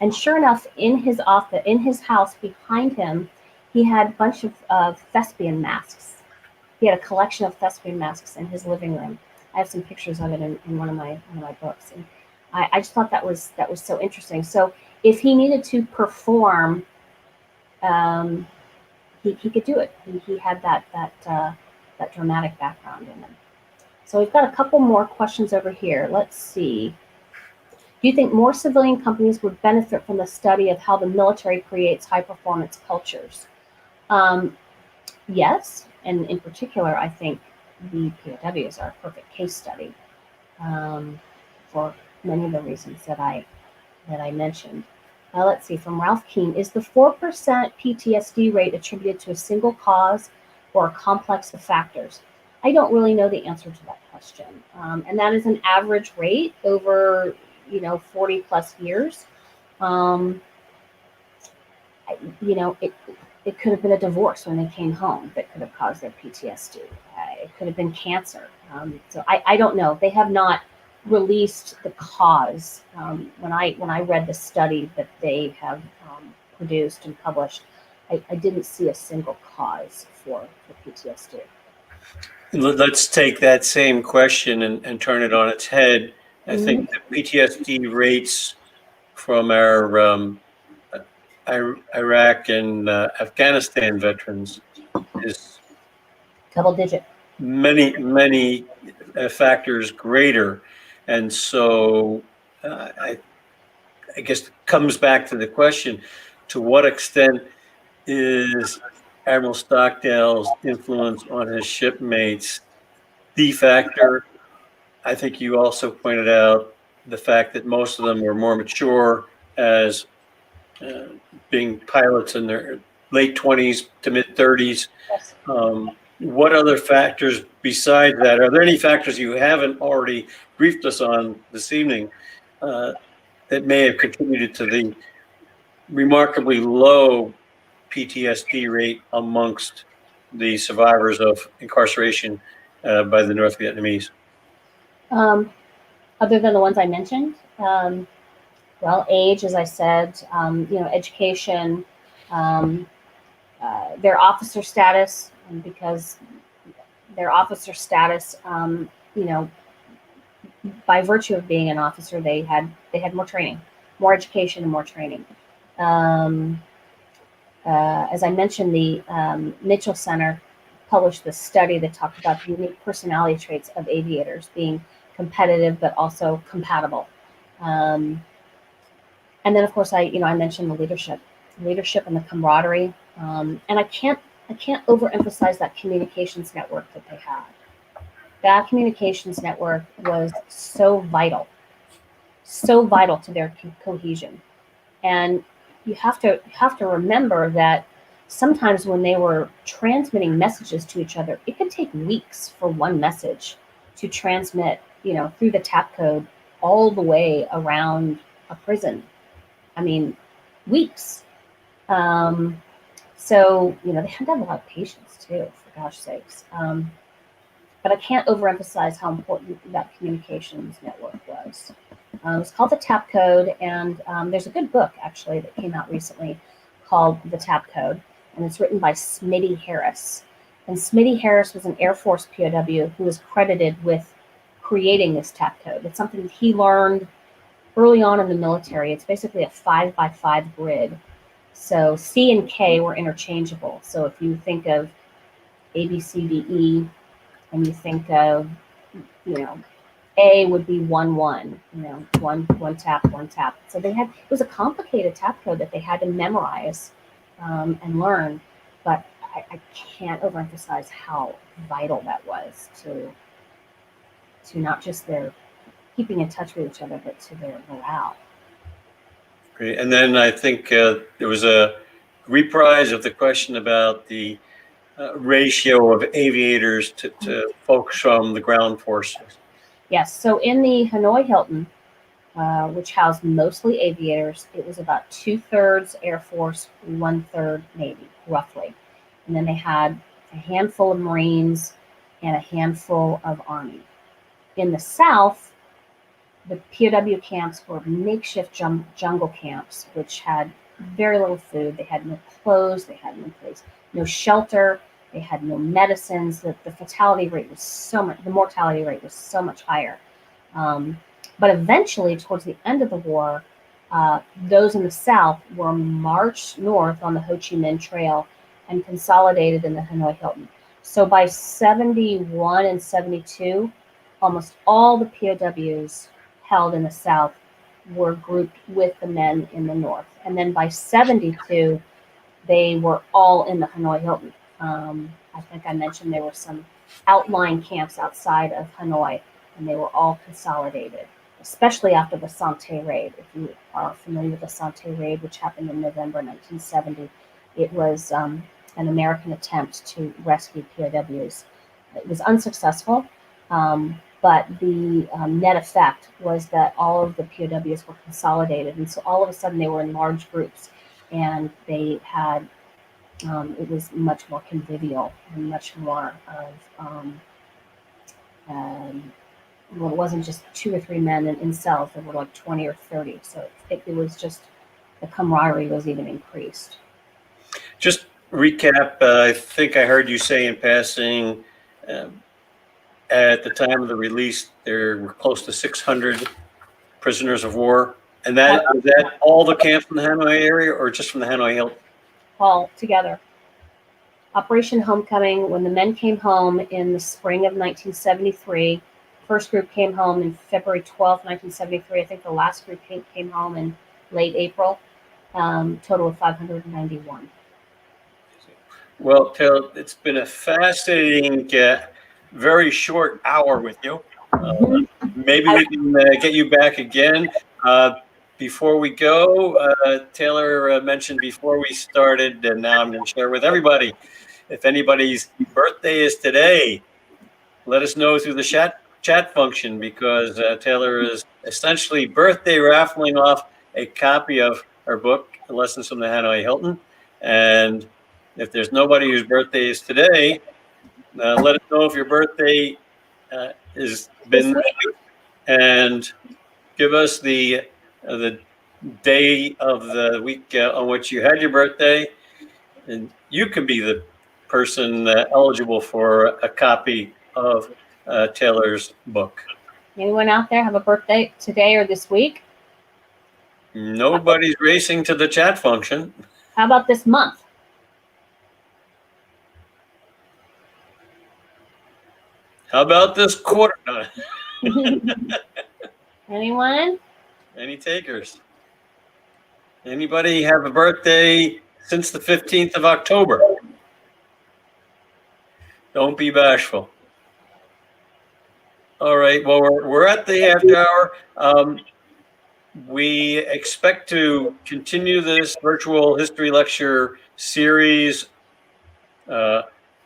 And sure enough, in his office, in his house behind him, he had a bunch of thespian masks. He had a collection of thespian masks in his living room. I have some pictures of it in one of my books. And I just thought that was so interesting. So if he needed to perform, he could do it. He had that dramatic background in him. So we've got a couple more questions over here. Let's see. Do you think more civilian companies would benefit from the study of how the military creates high-performance cultures? Yes, and in particular, I think the POWs are a perfect case study for many of the reasons that I mentioned. Let's see, from Ralph Keene, is the 4% PTSD rate attributed to a single cause or a complex of factors? I don't really know the answer to that question. And that is an average rate over 40 plus years. It could have been a divorce when they came home that could have caused their PTSD. It could have been cancer. So I don't know. They have not released the cause. When I read the study that they have produced and published, I didn't see a single cause for PTSD. Let's take that same question and turn it on its head. I think the PTSD rates from our Iraq and Afghanistan veterans is double digit. Many factors greater. And so I guess it comes back to the question, to what extent is Admiral Stockdale's influence on his shipmates the factor? I think you also pointed out the fact that most of them were more mature as being pilots in their late 20s to mid 30s. Yes. What other factors besides that? Are there any factors you haven't already briefed us on this evening that may have contributed to the remarkably low PTSD rate amongst the survivors of incarceration by the North Vietnamese? Other than the ones I mentioned, well, age, as I said, education, their officer status, because their officer status, by virtue of being an officer, they had more training, more education, and more training. As I mentioned, the Mitchell Center published this study that talked about the unique personality traits of aviators, being competitive but also compatible. And then, of course, I mentioned the leadership and the camaraderie. And I can't overemphasize that communications network that they had. That communications network was so vital to their cohesion. And you have to remember that sometimes when they were transmitting messages to each other, it could take weeks for one message to transmit, through the tap code all the way around a prison. I mean, weeks. So, they had to have a lot of patience too, for gosh sakes. But I can't overemphasize how important that communications network was. It's called the Tap Code, and there's a good book actually that came out recently called The Tap Code, and it's written by Smitty Harris. And Smitty Harris was an Air Force POW who was credited with creating this tap code. It's something that he learned early on in the military. It's basically a 5x5 grid. So C and K were interchangeable. So if you think of A, B, C, D, E, and you think of, A would be 1, 1, one tap, one tap. So it was a complicated tap code that they had to memorize and learn. But I can't overemphasize how vital that was to not just their keeping in touch with each other, but to their morale. Great. And then I think there was a reprise of the question about the ratio of aviators to folks from the ground forces. Yes. So in the Hanoi Hilton, which housed mostly aviators, it was about 2/3 Air Force, 1/3 Navy, roughly. And then they had a handful of Marines and a handful of Army. In the South, the POW camps were makeshift jungle camps, which had very little food. They had no clothes. They had no shelter. They had no medicines. The mortality rate was so much higher. But eventually, towards the end of the war, those in the South were marched north on the Ho Chi Minh Trail and consolidated in the Hanoi Hilton. So by 71 and 72, almost all the POWs held in the South were grouped with the men in the North. And then by 72, they were all in the Hanoi Hilton. I think I mentioned there were some outlying camps outside of Hanoi, and they were all consolidated, especially after the Sante Raid. If you are familiar with the Sante Raid, which happened in November 1970, it was an American attempt to rescue POWs. It was unsuccessful, but the net effect was that all of the POWs were consolidated, and so all of a sudden they were in large groups, and they had it was much more convivial and much more of well, it wasn't just 2 or 3 men in cells. There were like 20 or 30. So it was just the camaraderie was even increased. Just recap. I think I heard you say in passing, at the time of the release, there were close to 600 prisoners of war. And was that all the camps in the Hanoi area or just from the Hanoi Hilton? All together. Operation Homecoming, when the men came home in the spring of 1973, first group came home in February 12th, 1973. I think the last group came home in late April. Total of 591. Well, Taylor, it's been a fascinating, very short hour with you. Maybe we can get you back again. Before we go, Taylor mentioned before we started, and now I'm going to share with everybody, if anybody's birthday is today, let us know through the chat function, because Taylor is essentially birthday raffling off a copy of her book, Lessons from the Hanoi Hilton. And if there's nobody whose birthday is today, let us know if your birthday has been, and give us the day of the week on which you had your birthday, and you can be the person eligible for a copy of Taylor's book. Anyone out there have a birthday today or this week? Nobody's racing to the chat function. How about this month? How about this quarter? Anyone? Any takers? Anybody have a birthday since the 15th of October? Don't be bashful. All right. Well, we're at the half hour. We expect to continue this virtual history lecture series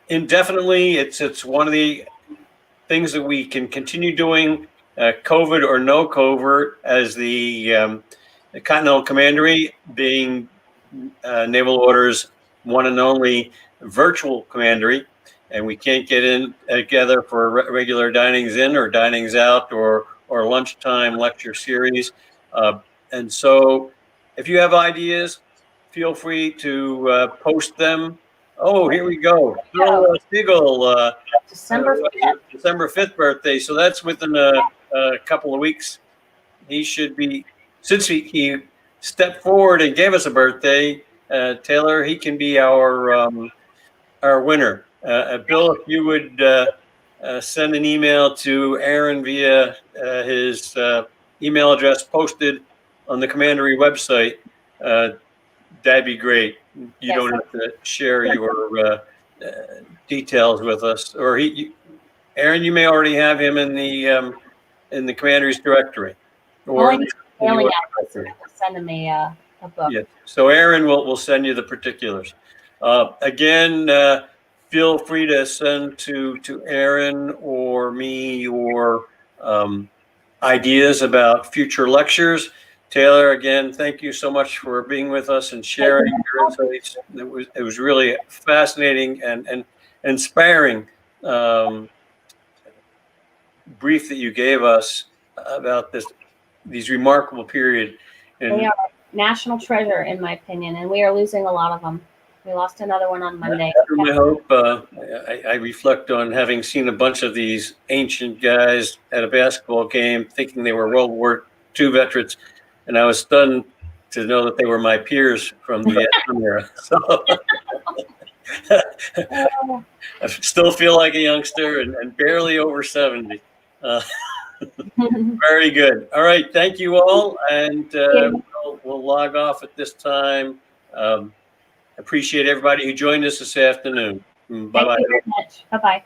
indefinitely. It's one of the things that we can continue doing, COVID or no COVID, as the Continental Commandery being Naval Orders' one and only virtual commandery, and we can't get in together for regular dinings in or dinings out or lunchtime lecture series. And so if you have ideas, feel free to post them. Oh, here we go. Phil Spiegel, December 5th. December 5th birthday. So that's within a couple of weeks. He should be, since he stepped forward and gave us a birthday, Taylor, he can be our winner. Bill, if you would send an email to Aaron via his email address posted on the Commandery website, that'd be great. You don't have to share your details with us, or Aaron, you may already have him in the Commandery's directory. Or send me a book. Yeah. So Aaron will send you the particulars. Again, feel free to send to Aaron or me your ideas about future lectures. Taylor, again, thank you so much for being with us and sharing your insights. It was really fascinating and inspiring brief that you gave us about these remarkable period. And they are national treasure, in my opinion, and we are losing a lot of them. We lost another one on Monday. I hope I reflect on having seen a bunch of these ancient guys at a basketball game thinking they were World War II veterans, and I was stunned to know that they were my peers from the Vietnam era. So I still feel like a youngster and barely over 70. Very good. All right. Thank you all. And we'll log off at this time. Appreciate everybody who joined us this afternoon. Bye-bye. Thank you very much. Bye-bye.